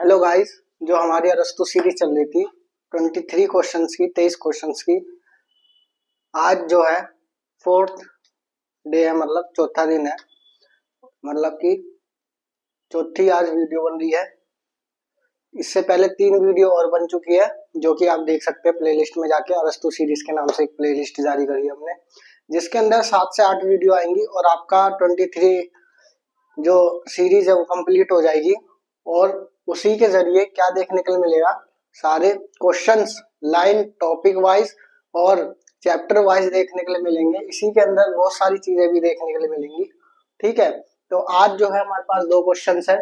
Hello guys, जो हमारी अरस्तु सीरीज चल रही थी 23 क्वेश्चंस की, 23 क्वेश्चंस की, आज जो है फोर्थ डे है, मतलब चौथा दिन है, मतलब कि चौथी आज वीडियो बन रही है। इससे पहले 3 वीडियो और बन चुकी है, जो कि आप देख सकते हैं प्लेलिस्ट में जाके। अरस्तु सीरीज के नाम से एक प्लेलिस्ट जारी करी है हमने, जिसके अंदर 7 से 8 वीडियो आएंगी और आपका 23 जो सीरीज है वो कंप्लीट हो जाएगी। और उसी के जरिए क्या देखने को मिलेगा, सारे क्वेश्चंस लाइन टॉपिक वाइज और चैप्टर वाइज देखने के लिए मिलेंगे। इसी के अंदर बहुत सारी चीजें भी देखने के लिए मिलेंगी। ठीक है, तो आज जो है हमारे पास 2 क्वेश्चंस है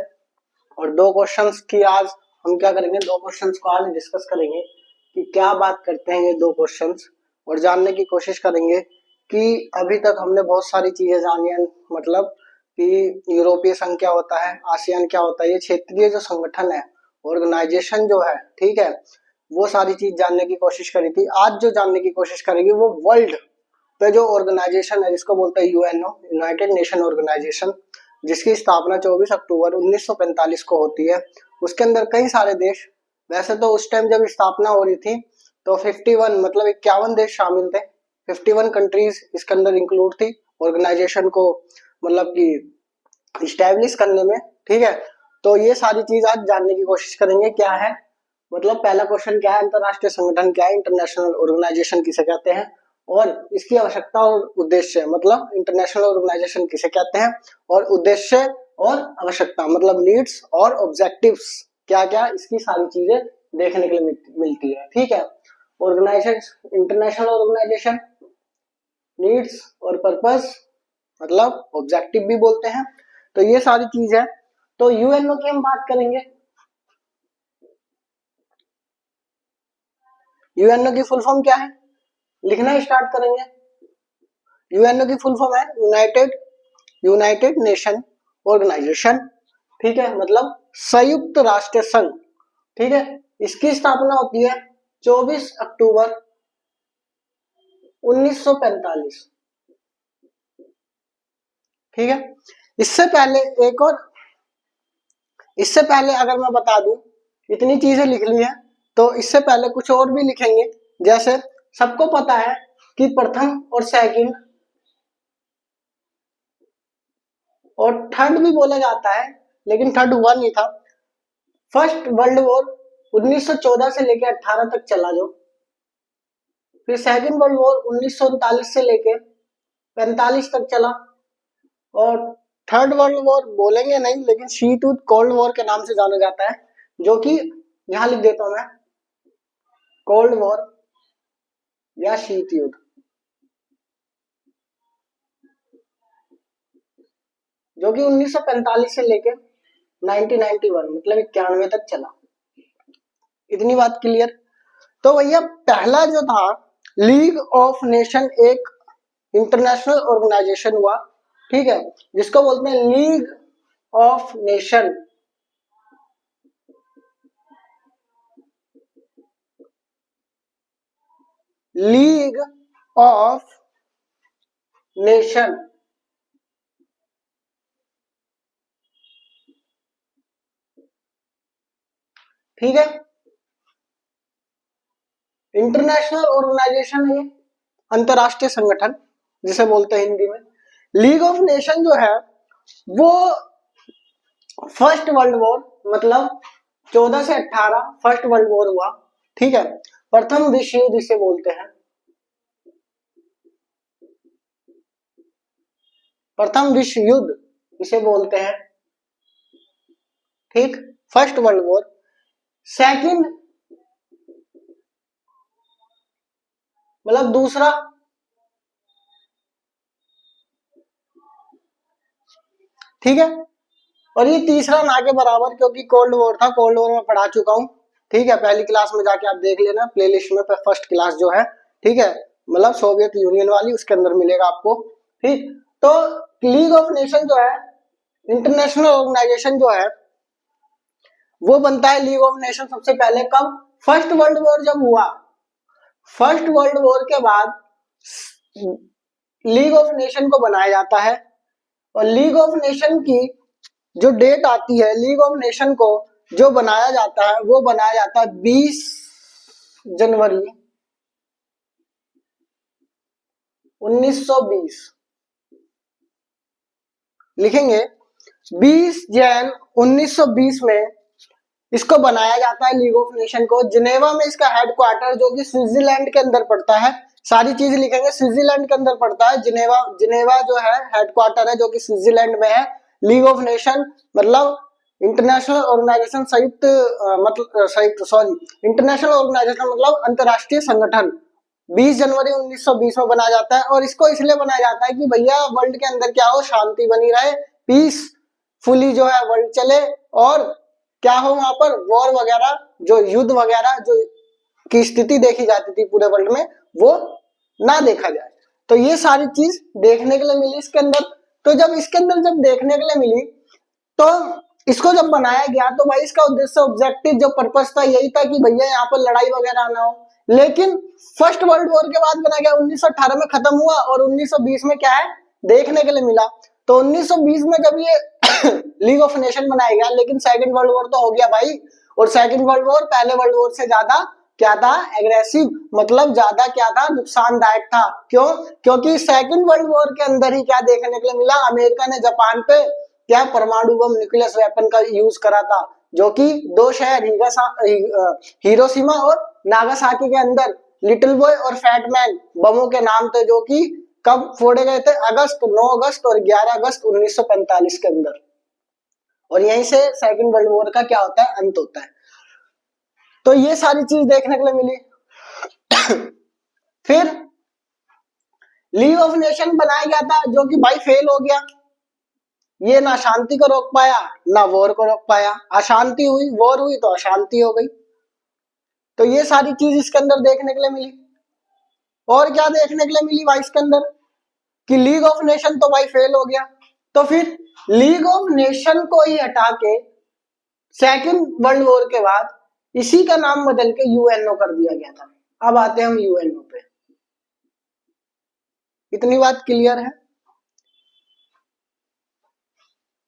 और 2 क्वेश्चंस की आज हम क्या करेंगे, 2 क्वेश्चंस को आज डिस्कस करेंगे कि क्या बात करते हैं ये 2 क्वेश्चंस, और जानने की कोशिश करेंगे कि अभी तक हमने बहुत सारी चीजें जानी है, मतलब कि यूरोपीय संघ क्या होता है, आसियान क्या होता है, ये क्षेत्रीय जो संगठन है, ऑर्गेनाइजेशन जो है, ठीक है, वो सारी चीज जानने की कोशिश करी थी। आज जो जानने की कोशिश करेगी वो वर्ल्ड पे जो ऑर्गेनाइजेशन है, जिसको बोलते हैं यूएनओ, यूनाइटेड नेशन ऑर्गेनाइजेशन, जिसकी स्थापना 24 अक्टूबर 1945 को होती है। उसके अंदर कई सारे देश, वैसे तो उस टाइम जब स्थापना हो रही थी तो 51 मतलब 51 देश शामिल थे, 51 कंट्रीज इसके अंदर इंक्लूड थी ऑर्गेनाइजेशन को मतलब कि इस्टेब्लिश करने में। ठीक है, तो ये सारी चीज आज जानने की कोशिश करेंगे क्या है, मतलब पहला क्वेश्चन क्या है, अंतरराष्ट्रीय संगठन क्या है, इंटरनेशनल ऑर्गेनाइजेशन किसे कहते हैं, और इसकी आवश्यकता और उद्देश्य, मतलब इंटरनेशनल ऑर्गेनाइजेशन किसे कहते हैं, और उद्देश्य और आवश्यकता मतलब नीड्स और ऑब्जेक्टिव्स क्या क्या, इसकी सारी चीजें देखने के लिए मिलती है। ठीक है, ऑर्गेनाइजेशन, इंटरनेशनल ऑर्गेनाइजेशन, नीड्स और पर्पस मतलब ऑब्जेक्टिव भी बोलते हैं, तो ये सारी चीज है। तो यूएनओ की हम बात करेंगे। यूएनओ की फुल फॉर्म क्या है, लिखना स्टार्ट करेंगे। यूएनओ की फुल फॉर्म है यूनाइटेड नेशन ऑर्गेनाइजेशन। ठीक है, मतलब संयुक्त राष्ट्र संघ। ठीक है, इसकी स्थापना होती है 24 अक्टूबर 1945। ठीक है, इससे पहले एक और, इससे पहले अगर मैं बता दूं, इतनी चीजें लिख ली है, तो इससे पहले कुछ और भी लिखेंगे। जैसे सबको पता है कि प्रथम और सेकंड और थर्ड भी बोला जाता है, लेकिन थर्ड हुआ नहीं था। फर्स्ट वर्ल्ड वॉर 1914 से लेकर 18 तक चला जो, फिर सेकंड वर्ल्ड वॉर 1939 से लेकर 45 तक चला, और थर्ड वर्ल्ड वॉर बोलेंगे नहीं, लेकिन शीत युद्ध कोल्ड वॉर के नाम से जाना जाता है, जो कि यहां लिख देता हूं मैं, कोल्ड वॉर या शीत युद्ध, जो कि 1945 से लेकर 1991 मतलब 91 तक चला। इतनी बात क्लियर। तो भैया पहला जो था लीग ऑफ नेशन, एक इंटरनेशनल ऑर्गेनाइजेशन हुआ, ठीक है, जिसको बोलते हैं league of nation. League of nation, ठीक है, इंटरनेशनल ऑर्गेनाइजेशन है, अंतरराष्ट्रीय संगठन जिसे बोलते हैं हिंदी में। लीग ऑफ नेशन जो है वो फर्स्ट वर्ल्ड वॉर मतलब 14 से 18 फर्स्ट वर्ल्ड वॉर हुआ। ठीक है, प्रथम विश्व युद्ध इसे बोलते हैं, प्रथम विश्व युद्ध इसे बोलते हैं। ठीक, फर्स्ट वर्ल्ड वॉर। सेकंड मतलब दूसरा, ठीक है, और ये तीसरा ना के बराबर, क्योंकि कोल्ड वॉर था, कोल्ड वॉर में पढ़ा चुका हूं। ठीक है, पहली क्लास में जाके आप देख लेना प्लेलिस्ट में, फर्स्ट क्लास जो है, ठीक है, मतलब सोवियत यूनियन वाली, उसके अंदर मिलेगा आपको। ठीक, तो लीग ऑफ नेशन जो है, इंटरनेशनल ऑर्गेनाइजेशन जो है, वो बनता है लीग ऑफ नेशन सबसे पहले कब, फर्स्ट वर्ल्ड वॉर जब हुआ। फर्स्ट वर्ल्ड वॉर के बाद लीग ऑफ नेशन को बनाया जाता है, और लीग ऑफ नेशन की जो डेट आती है, लीग ऑफ नेशन को जो बनाया जाता है वो बनाया जाता है 20 जनवरी 1920। लिखेंगे 20 जैन 1920 में इसको बनाया जाता है लीग ऑफ नेशन को। जिनेवा में इसका हेडक्वार्टर जो कि स्विट्जरलैंड के अंदर पड़ता है, सारी चीज लिखेंगे स्विट्जरलैंड के अंदर पड़ता है। जिनेवा जिनेवा जो है हेडक्वार्टर है जो कि स्विट्जरलैंड में है। लीग ऑफ नेशन मतलब इंटरनेशनल ऑर्गेनाइजेशन, इंटरनेशनल ऑर्गेनाइजेशन मतलब अंतरराष्ट्रीय संगठन 20 जनवरी 1920 में बनाया जाता है। और इसको इसलिए बनाया जाता है कि भैया वर्ल्ड के अंदर क्या हो, शांति बनी रहे, पीसफुली जो है वर्ल्ड चले, और क्या हो वहां पर वॉर वगैरह, जो युद्ध वगैरह जो की स्थिति देखी जाती थी पूरे वर्ल्ड में, वो ना देखा जाए। तो ये सारी चीज देखने के लिए मिली इसके अंदर। तो जब इसके अंदर जब देखने के लिए मिली तो इसको जब बनाया गया तो भाई इसका उद्देश्य, ऑब्जेक्टिव जो पर्पस था यही था कि भैया यहाँ पर लड़ाई वगैरह ना हो। लेकिन फर्स्ट वर्ल्ड वॉर के बाद बनाया गया, 1918 में खत्म हुआ और 1920 में क्या है देखने के लिए मिला। तो 1920 में जब ये लीग ऑफ नेशन बनाया गया, लेकिन सेकंड वर्ल्ड वॉर तो हो गया भाई। और सेकंड वर्ल्ड वॉर पहले वर्ल्ड वॉर से ज्यादा क्या था, एग्रेसिव, मतलब ज्यादा क्या था, नुकसानदायक था। क्यों? क्योंकि सेकंड वर्ल्ड वॉर के अंदर ही क्या देखने के लिए मिला, अमेरिका ने जापान पे क्या परमाणु बम न्यूक्लियस वेपन का यूज करा था, जो कि दो शहर हिरोशिमा और नागासाकी के अंदर लिटिल बॉय और फैट मैन बमों के नाम थे, जो कि कब फोड़े गए थे, 9 अगस्त और 11 अगस्त 1945 के अंदर। और यहीं से सेकंड वर्ल्ड वॉर का क्या होता है, अंत होता है। तो ये सारी चीज देखने के लिए मिली। फिर लीग ऑफ नेशन बनाया गया था जो कि भाई फेल हो गया। ये ना शांति को रोक पाया ना वॉर को रोक पाया। अशांति हुई, वॉर हुई तो अशांति हो गई। तो ये सारी चीज इसके अंदर देखने के लिए मिली। और क्या देखने के लिए मिली भाई इसके अंदर, कि लीग ऑफ नेशन तो भाई फेल हो गया। तो फिर लीग ऑफ नेशन को ही हटा के सेकंड वर्ल्ड वॉर के बाद इसी का नाम बदल के यूएनओ कर दिया गया था। अब आते हैं हम यूएनओ पे। इतनी बात क्लियर है।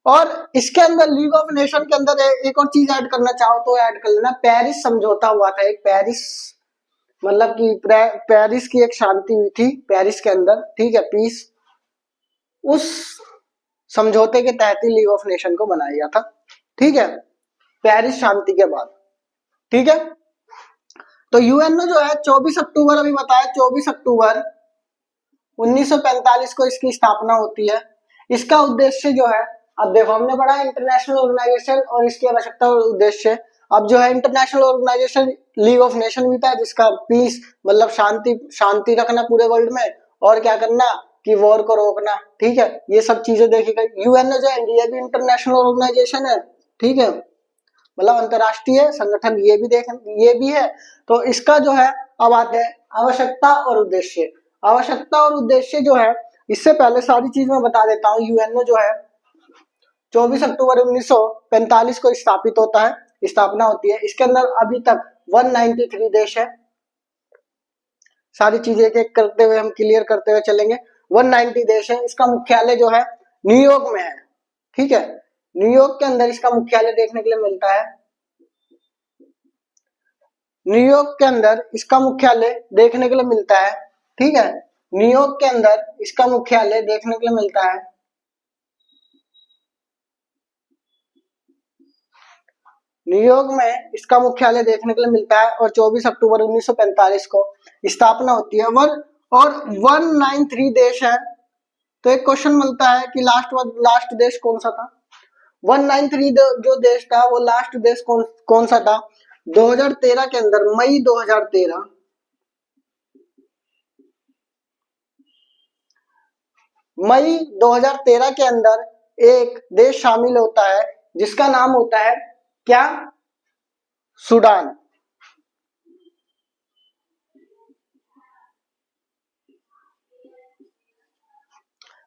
और इसके अंदर लीग ऑफ नेशन के अंदर एक और चीज ऐड करना चाहो तो ऐड कर लेना, पेरिस समझौता हुआ था एक। पेरिस मतलब कि पेरिस की एक शांति हुई थी पेरिस के अंदर, ठीक है, पीस। उस समझौते के तहत ही लीग ऑफ नेशन को बनाया गया था, ठीक है, पेरिस शांति के बाद, ठीक है। तो यूएनओ जो है 24 अक्टूबर, अभी बताया 24 अक्टूबर 1945 को इसकी स्थापना होती है। इसका उद्देश्य जो है, अब देखो हमने पढ़ा इंटरनेशनल ऑर्गेनाइजेशन और इसकी आवश्यकता और उद्देश्य। अब जो है international organisation league of nation भी था, जिसका पीस मतलब शांति रखना पूरे वर्ल्ड में, और क्या करना कि वॉर को रोकना, ठीक है, ये सब चीजें देखी गई। यूएनओ जो है ये भी इंटरनेशनल ऑर्गेनाइजेशन है, ठीक है, मतलब अंतरराष्ट्रीय संगठन, ये भी है। तो इसका जो है, अब आते हैं आवश्यकता और उद्देश्य। आवश्यकता और उद्देश्य जो है, इससे पहले सारी चीज मैं बता देता हूँ। यूएनओ जो है 24 अक्टूबर 1945 को स्थापित होता है, स्थापना होती है। इसके अंदर अभी तक 193 देश है। सारी चीजें एक एक करते हुए हम क्लियर करते हुए चलेंगे। 190 देश है। इसका मुख्यालय जो है न्यूयॉर्क में है, ठीक है, न्यूयॉर्क के अंदर इसका मुख्यालय देखने के लिए मिलता है। न्यूयॉर्क के अंदर इसका मुख्यालय देखने के लिए मिलता है, ठीक है, न्यूयॉर्क के अंदर इसका मुख्यालय देखने के लिए मिलता है। न्यूयॉर्क में इसका मुख्यालय देखने के लिए मिलता है और 24 अक्टूबर 1945 को स्थापना होती है। और 193 देश है। तो एक क्वेश्चन मिलता है कि लास्ट देश कौन सा था। 193 जो देश था वो लास्ट देश कौन सा था, 2013 के अंदर, मई 2013 मई 2013 के अंदर एक देश शामिल होता है जिसका नाम होता है क्या, सूडान।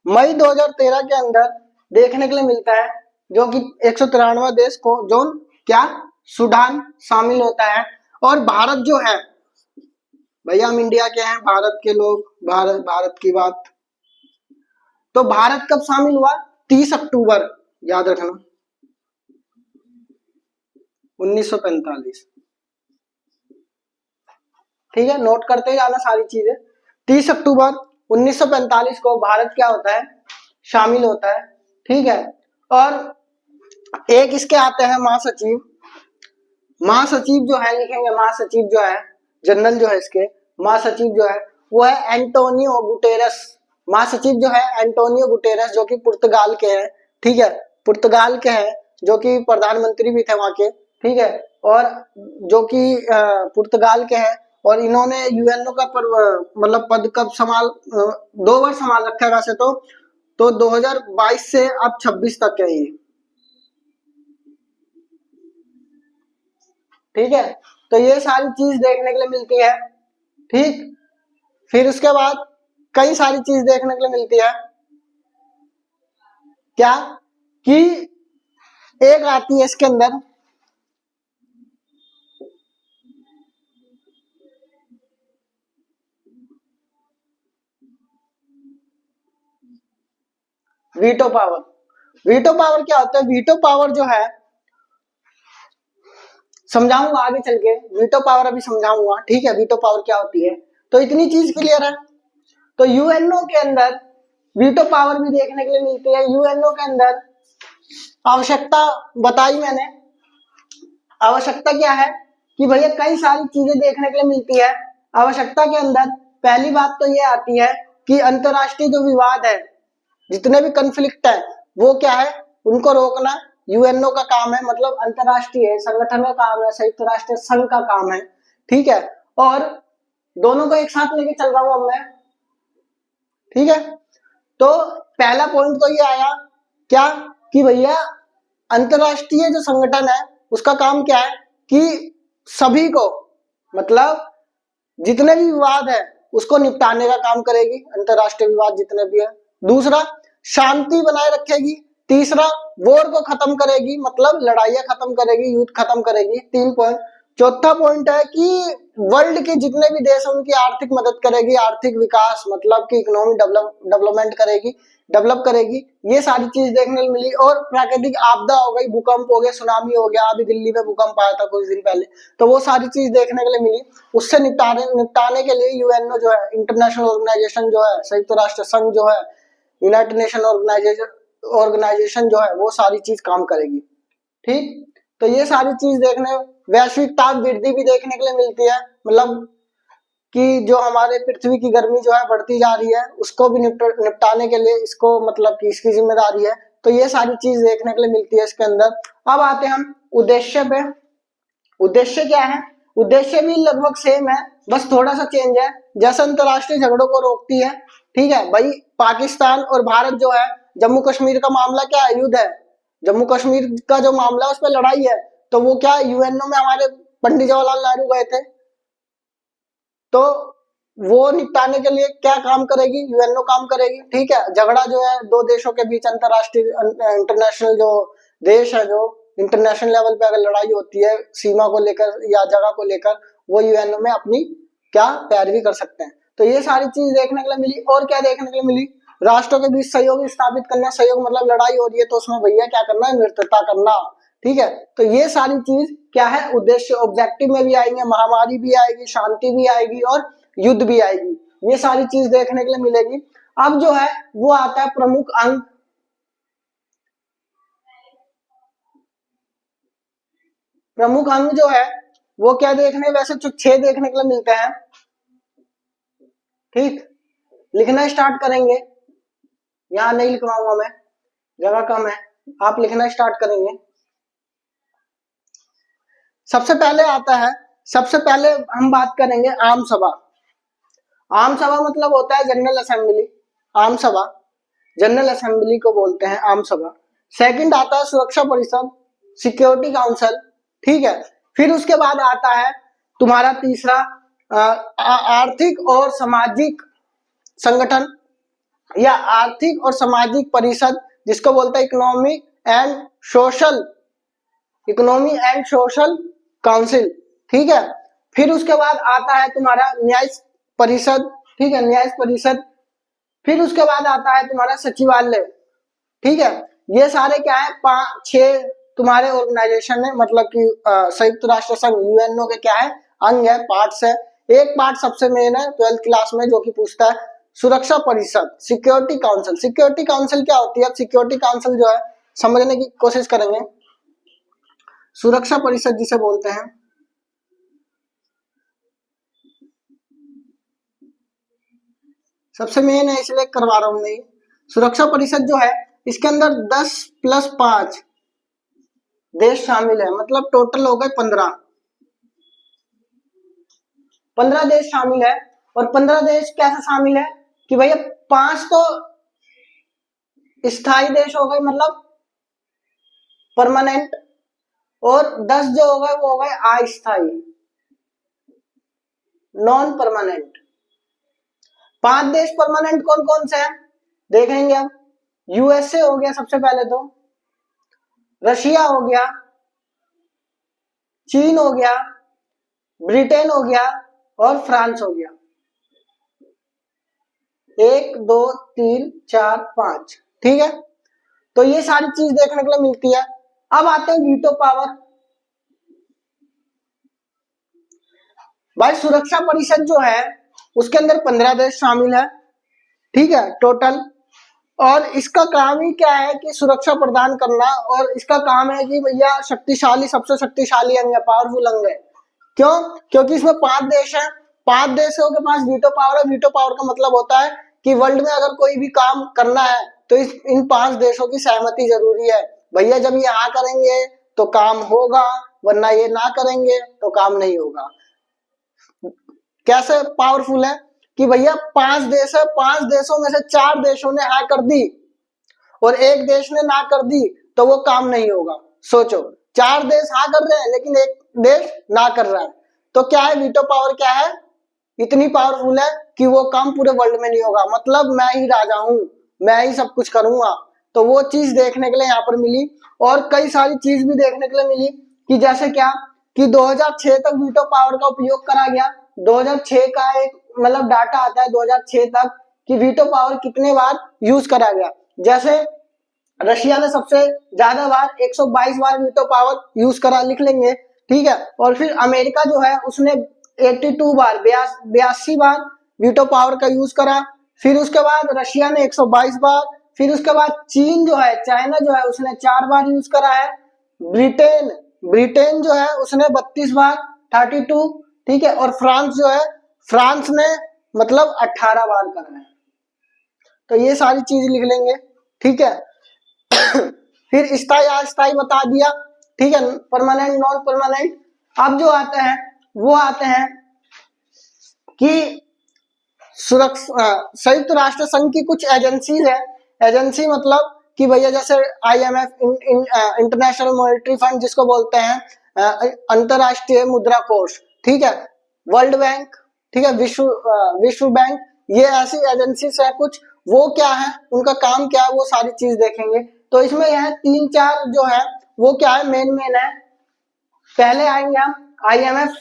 मई 2013 के अंदर देखने के लिए मिलता है जो कि 193वां देश को जो क्या, सूडान शामिल होता है। और भारत जो है, भैया हम इंडिया के हैं, भारत के लोग, भारत की बात। तो भारत कब शामिल हुआ, 30 अक्टूबर, याद रखना। 1945। ठीक है, नोट करते ही जाना सारी चीजें। 30 अक्टूबर 1945 को भारत क्या होता है, शामिल होता है। ठीक है, और एक इसके आते हैं महासचिव। महासचिव जो है, लिखेंगे महासचिव जो है, जनरल जो है इसके महासचिव जो है वो है एंटोनियो गुटेरस। महासचिव जो है एंटोनियो गुटेरस, जो कि पुर्तगाल के हैं। ठीक है, पुर्तगाल के हैं, जो कि प्रधानमंत्री भी थे वहां के। ठीक है, और जो कि पुर्तगाल के हैं, और इन्होंने यूएनओ का मतलब पद कब संभाल 2 बार संभाल रखा है वैसे तो 2022 से अब 26 तक है ये। ठीक है, तो ये सारी चीज देखने के लिए मिलती है। ठीक, फिर उसके बाद कई सारी चीज देखने के लिए मिलती है। क्या कि एक आती है इसके अंदर वीटो पावर। वीटो पावर क्या होता है, वीटो पावर जो है समझाऊंगा आगे चल के, वीटो पावर अभी समझाऊंगा। ठीक है, वीटो पावर क्या होती है, तो इतनी चीज क्लियर है। तो यूएनओ के अंदर वीटो पावर भी देखने के लिए मिलती है। यूएनओ के अंदर आवश्यकता बताई मैंने, आवश्यकता क्या है कि भैया कई सारी चीजें देखने के लिए मिलती है। आवश्यकता के अंदर पहली बात तो ये आती है कि अंतरराष्ट्रीय जो विवाद है, जितने भी कन्फ्लिक्ट है, वो क्या है, उनको रोकना यूएनओ का काम है, मतलब अंतरराष्ट्रीय संगठन का काम है, संयुक्त राष्ट्र संघ का काम है। ठीक है, और दोनों को एक साथ लेके चल रहा हूं अब मैं। ठीक है, तो पहला पॉइंट तो ये आया क्या कि भैया अंतरराष्ट्रीय जो संगठन है उसका काम क्या है कि सभी को, मतलब जितने भी विवाद है उसको निपटाने का काम करेगी, अंतरराष्ट्रीय विवाद जितने भी है। दूसरा, शांति बनाए रखेगी। तीसरा, वॉर को खत्म करेगी, मतलब लड़ाइयां खत्म करेगी, युद्ध खत्म करेगी। 3 पॉइंट। चौथा पॉइंट है कि वर्ल्ड के जितने भी देश हैं उनकी आर्थिक मदद करेगी, आर्थिक विकास मतलब कि इकोनॉमिक डेवलपमेंट करेगी, डेवलप करेगी। ये सारी चीज देखने को मिली। और प्राकृतिक आपदा हो गई, भूकंप हो गया, सुनामी हो गया, अभी दिल्ली में भूकंप आया था कुछ दिन पहले, तो वो सारी चीज देखने के लिए मिली। उससे निपटाने के लिए यूएनओ जो है, इंटरनेशनल ऑर्गेनाइजेशन जो है, संयुक्त राष्ट्र संघ जो है, यूनाइटेड नेशन ऑर्गेनाइजेशन जो है, वो सारी चीज काम करेगी। ठीक, तो ये सारी चीज देखने, वैश्विक ताप वृद्धि भी देखने के लिए मिलती है, मतलब कि जो हमारे पृथ्वी की गर्मी जो है बढ़ती जा रही है, उसको भी निपटाने के लिए इसको, मतलब कि इसकी जिम्मेदारी है। तो ये सारी चीज देखने के लिए मिलती है इसके अंदर। अब आते हैं हम उद्देश्य पे। उद्देश्य क्या है, उद्देश्य भी लगभग सेम है, बस थोड़ा सा चेंज है। जैसे अंतरराष्ट्रीय झगड़ों को रोकती है, ठीक है भाई, पाकिस्तान और भारत जो है, जम्मू कश्मीर का मामला क्या है, युद्ध है। जम्मू कश्मीर का जो मामला है उस पर लड़ाई है, तो वो क्या यूएनओ में हमारे पंडित जवाहरलाल नेहरू गए थे, तो वो निपटाने के लिए क्या काम करेगी, यूएनओ काम करेगी। ठीक है, झगड़ा जो है दो देशों के बीच, अंतरराष्ट्रीय इंटरनेशनल जो देश है, जो इंटरनेशनल लेवल पे अगर लड़ाई होती है सीमा को लेकर या जगह को लेकर, वो यूएनओ में अपनी क्या पैरवी कर सकते हैं। तो ये सारी चीज देखने के लिए मिली। और क्या देखने के लिए मिली, राष्ट्रों के बीच सहयोग स्थापित करना। सहयोग मतलब लड़ाई हो रही है तो उसमें भैया क्या करना है, मित्रता करना। ठीक है, तो ये सारी चीज क्या है, उद्देश्य ऑब्जेक्टिव में भी आएंगे, महामारी भी आएगी, शांति भी आएगी और युद्ध भी आएगी। ये सारी चीज देखने के लिए मिलेगी। अब जो है वो आता है प्रमुख अंग। प्रमुख अंग जो है वो क्या देखने, वैसे तो 6 देखने के लिए मिलते हैं। ठीक, लिखना स्टार्ट करेंगे, यहां नहीं लिखवाऊंगा मैं, जगह कम है, आप लिखना स्टार्ट करेंगे। सबसे पहले आता है, सबसे पहले हम बात करेंगे आम सभा। आम सभा मतलब होता है जनरल असेंबली। आम सभा, जनरल असेंबली को बोलते हैं आम सभा। सेकंड आता है सुरक्षा परिषद, सिक्योरिटी काउंसिल। ठीक है, फिर उसके बाद आता है तुम्हारा तीसरा आर्थिक और सामाजिक संगठन या आर्थिक और सामाजिक परिषद, जिसको बोलते हैं इकोनॉमिक एंड सोशल काउंसिल। ठीक है, फिर उसके बाद आता है तुम्हारा न्याय परिषद। ठीक है, न्याय परिषद। फिर उसके बाद आता है तुम्हारा सचिवालय। ठीक है, ये सारे क्या है, 5 6 तुम्हारे ऑर्गेनाइजेशन में मतलब कि संयुक्त राष्ट्र संघ यूएनओ के क्या है, अंग है, पार्ट्स है। एक पार्ट सबसे मेन है 12th क्लास में जो कि पूछता है सुरक्षा परिषद, सिक्योरिटी काउंसिल। सिक्योरिटी काउंसिल क्या होती है? सिक्योरिटी काउंसिल जो है समझने की कोशिश करेंगे। सुरक्षा परिषद जिसे बोलते हैं, सबसे मेन है इसलिए करवा रहा हूं मैं। सुरक्षा परिषद जो है इसके अंदर 10 + 5 देश शामिल है, मतलब टोटल हो गए 15 देश शामिल है। और 15 देश कैसे शामिल है कि भैया 5 तो स्थायी देश हो गए मतलब परमानेंट, और 10 जो हो गए वो हो गए अस्थायी, नॉन परमानेंट। 5 देश परमानेंट कौन कौन से हैं देखेंगे अब। यूएसए हो गया सबसे पहले, तो रशिया हो गया, चीन हो गया, ब्रिटेन हो गया और फ्रांस हो गया। 1 2 3 4 5, ठीक है। तो ये सारी चीज देखने के लिए मिलती है। अब आते हैं वीटो पावर। भाई सुरक्षा परिषद जो है उसके अंदर 15 देश शामिल है, ठीक है टोटल। और इसका काम ही क्या है कि सुरक्षा प्रदान करना, और इसका काम है कि भैया शक्तिशाली, सबसे शक्तिशाली अंग है, पावरफुल अंग है। क्यों? क्योंकि इसमें 5 देश हैं, 5 देशों के पास वीटो पावर है। वीटो पावर का मतलब होता है कि वर्ल्ड में अगर कोई भी काम करना है तो इन 5 देशों की सहमति जरूरी है। भैया जब ये हाँ करेंगे तो काम होगा, वरना ये ना करेंगे तो काम नहीं होगा। कैसे पावरफुल है कि भैया 5 देश है, 5 देशों में से 4 देशों ने हाँ कर दी और 1 देश ने ना कर दी तो वो काम नहीं होगा। सोचो 4 देश हाँ कर रहे हैं लेकिन 1 देश ना कर रहा है, तो क्या है वीटो पावर क्या है, इतनी पावरफुल है कि वो काम पूरे वर्ल्ड में नहीं होगा। मतलब मैं ही राजा हूं, मैं ही सब कुछ करूंगा। तो वो चीज देखने के लिए यहाँ पर मिली, और कई सारी चीज भी देखने के लिए मिली कि जैसे क्या कि 2006 तक वीटो पावर का उपयोग करा गया। 2006 का एक मतलब डाटा आता है 2006 तक कि वीटो पावर कितने बार यूज करा गया। जैसे रशिया ने सबसे ज्यादा बार 122 बार वीटो पावर यूज करा, लिख लेंगे, ठीक है। और फिर अमेरिका जो है उसने 82 बार, 82 बार वीटो पावर का यूज करा। फिर उसके बाद रशिया ने 122 बार। फिर उसके बाद चीन जो है, चाइना जो है उसने 4 बार यूज करा है। ब्रिटेन जो है उसने 32 बार, 32, ठीक है। और फ्रांस जो है, फ्रांस ने मतलब 18 बार करा है। तो ये सारी चीज लिख लेंगे, ठीक है। फिर स्थायी अस्थायी बता दिया, ठीक है, परमानेंट नॉन परमानेंट। अब जो आते हैं वो आते हैं कि सुरक्षा संयुक्त राष्ट्र संघ की कुछ एजेंसी है। एजेंसी मतलब कि भैया जैसे IMF, इंटरनेशनल मॉनेटरी फंड जिसको बोलते हैं, अंतरराष्ट्रीय मुद्रा कोष, ठीक है, वर्ल्ड बैंक, ठीक है, विश्व बैंक, ये ऐसी एजेंसी है कुछ। वो क्या है, उनका काम क्या है, वो सारी चीज देखेंगे। तो इसमें यह 3-4 जो है वो क्या है, मेन है। पहले आएंगे हम IMF।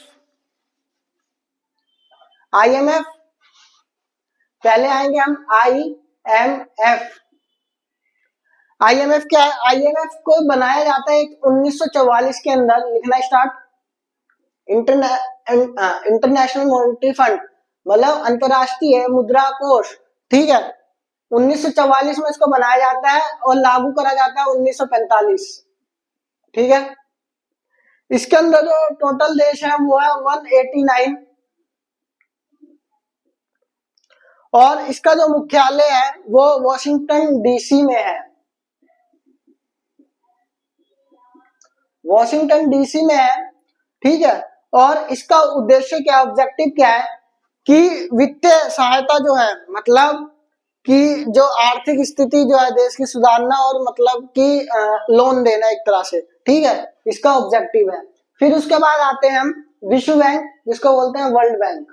पहले आएंगे हम IMF क्या है? IMF को बनाया जाता है 1944 के अंदर, लिखना स्टार्ट। इंटरनेशनल मॉनेटरी फंड मतलब अंतरराष्ट्रीय मुद्रा कोष, ठीक है। 1944 में इसको बनाया जाता है और लागू करा जाता है 1945, ठीक है। इसके अंदर जो टोटल देश है वो है 189, और इसका जो मुख्यालय है वो वॉशिंगटन DC में है। वॉशिंगटन DC में है, ठीक है। और इसका उद्देश्य क्या, ऑब्जेक्टिव क्या है कि वित्तीय सहायता जो है, मतलब कि जो आर्थिक स्थिति जो है देश की सुधारना, और मतलब कि लोन देना एक तरह से, ठीक है, इसका ऑब्जेक्टिव है। फिर उसके बाद आते हैं हम विश्व बैंक, जिसको बोलते हैं वर्ल्ड बैंक।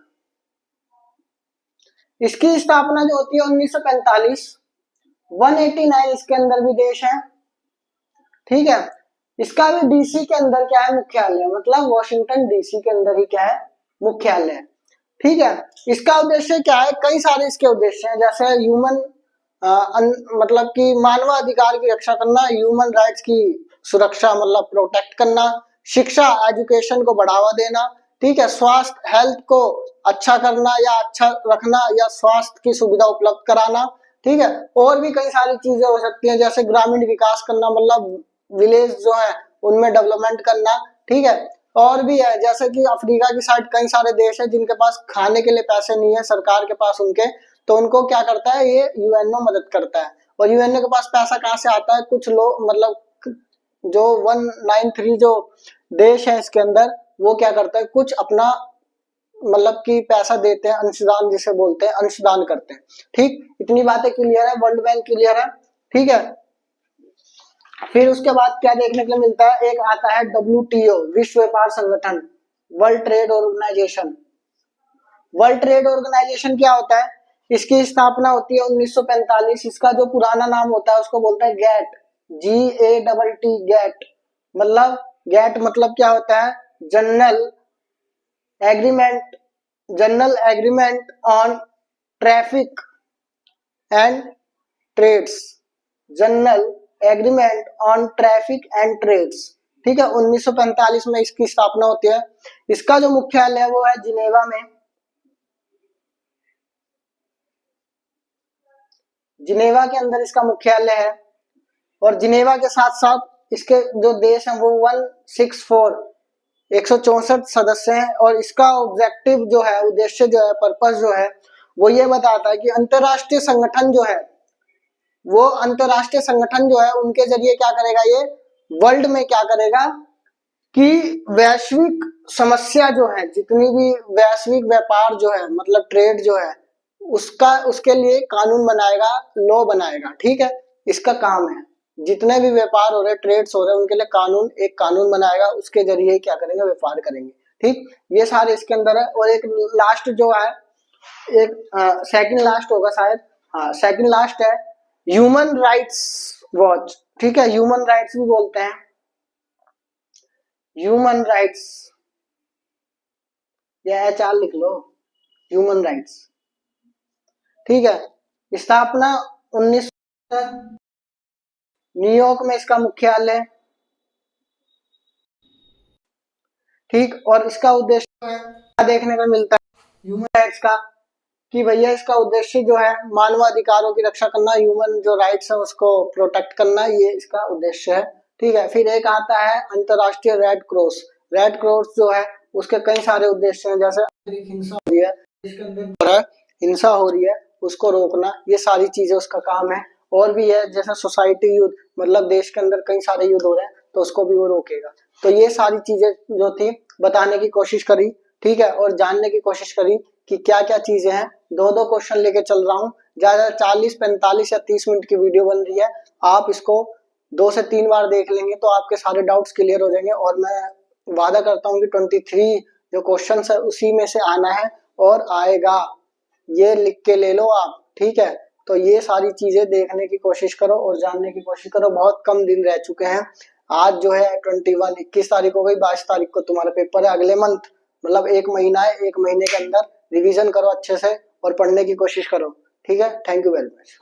इसकी स्थापना जो होती है 1945। 189 इसके अंदर भी देश है, ठीक है। इसका भी DC के अंदर क्या है, मुख्यालय, मतलब वॉशिंगटन DC के अंदर ही क्या है, मुख्यालय, ठीक है। इसका उद्देश्य क्या है, कई सारे इसके उद्देश्य हैं, जैसे ह्यूमन मतलब कि मानवाधिकार की रक्षा करना, ह्यूमन राइट्स की सुरक्षा मतलब प्रोटेक्ट करना, शिक्षा एजुकेशन को बढ़ावा देना, ठीक है, स्वास्थ्य हेल्थ को अच्छा करना या अच्छा रखना या स्वास्थ्य की सुविधा उपलब्ध कराना, ठीक है। और भी कई सारी चीजें हो सकती हैं, जैसे ग्रामीण विकास करना, मतलब विलेज जो है उनमें डेवलपमेंट करना, ठीक है। और भी है, जैसे कि अफ्रीका की साइड कई सारे देश है जिनके पास खाने के लिए पैसे नहीं है सरकार के पास उनके, तो उनको क्या करता है, ये यूएनओ मदद करता है। और यूएनओ के पास पैसा कहाँ से आता है, कुछ लोग मतलब जो 193 जो देश है इसके अंदर, वो क्या करता है, कुछ अपना मतलब कि पैसा देते हैं, अंशदान जिसे बोलते हैं, अंशदान करते हैं, ठीक। इतनी बातें क्लियर है, वर्ल्ड बैंक क्लियर है, ठीक है। फिर उसके बाद क्या देखने को मिलता है, एक आता है WTO, विश्व व्यापार संगठन, world trade organisation. World trade organisation क्या होता है, इसकी स्थापना होती है 1945। इसका जो पुराना नाम होता है उसको बोलते हैं गैट, GATT, गैट। मतलब गैट मतलब क्या होता है, general agreement on traffic and trades, general agreement on traffic and trades, ठीक है। 1945 में इसकी स्थापना होती है। इसका जो मुख्यालय है वो है जिनेवा में, जिनेवा के अंदर इसका मुख्यालय है। और जिनेवा के साथ साथ इसके जो देश हैं वो 164 सदस्य हैं। और इसका ऑब्जेक्टिव जो है, उद्देश्य जो है, पर्पस जो है, वो ये बताता है कि अंतरराष्ट्रीय संगठन जो है, वो अंतरराष्ट्रीय संगठन जो है उनके जरिए क्या करेगा, ये वर्ल्ड में क्या करेगा कि वैश्विक समस्या जो है, जितनी भी वैश्विक व्यापार जो है मतलब ट्रेड जो है, उसके लिए कानून बनाएगा, लॉ बनाएगा, ठीक है। इसका काम है, जितने भी व्यापार हो रहे, ट्रेड्स हो रहे, उनके लिए एक कानून बनाएगा, उसके जरिए क्या करेंगे, व्यापार करेंगे, ठीक। ये सारे इसके अंदर है। और एक लास्ट जो है, एक सेकंड लास्ट होगा शायद, हाँ सेकंड लास्ट है, ह्यूमन राइट्स वॉच, ठीक है। ह्यूमन राइट्स भी बोलते हैं, ह्यूमन राइट्स, या HR लिख लो, ह्यूमन राइट्स, ठीक है। स्थापना 19 न्यूयॉर्क में इसका मुख्यालय, ठीक। और इसका उद्देश्य क्या देखने को मिलता है ह्यूमन राइट्स का, कि भैया इसका उद्देश्य जो है मानवाधिकारों की रक्षा करना, ह्यूमन जो राइट्स है उसको प्रोटेक्ट करना, ये इसका उद्देश्य है, ठीक है। फिर एक आता है अंतरराष्ट्रीय रेड क्रॉस। रेड क्रॉस जो है उसके कई सारे उद्देश्य हैं, जैसे हिंसा हो रही है, इसके अंदर हिंसा हो रही है उसको रोकना, ये सारी चीजें उसका काम है। और भी है, जैसे सोसाइटी युद्ध, मतलब देश के अंदर कई सारे युद्ध हो रहे हैं तो उसको भी वो रोकेगा। तो ये सारी चीजें जो थी बताने की कोशिश करी, ठीक है। और जानने की कोशिश करी कि क्या क्या चीजें हैं। 2-2 क्वेश्चन लेके चल रहा हूँ, ज्यादा 40, 45 या 30 मिनट की वीडियो बन रही है। आप इसको 2 से 3 बार देख लेंगे तो आपके सारे डाउट्स क्लियर हो जाएंगे। और मैं वादा करता हूँ कि 23 जो क्वेश्चन है उसी में से आना है और आएगा, ये लिख के ले लो आप, ठीक है। तो ये सारी चीजें देखने की कोशिश करो और जानने की कोशिश करो। बहुत कम दिन रह चुके हैं, आज जो है 21 तारीख हो गई, 22 तारीख को तुम्हारा पेपर है, अगले मंथ, मतलब 1 महीना है, 1 महीने के अंदर रिवीजन करो अच्छे से और पढ़ने की कोशिश करो, ठीक है। Thank you very much.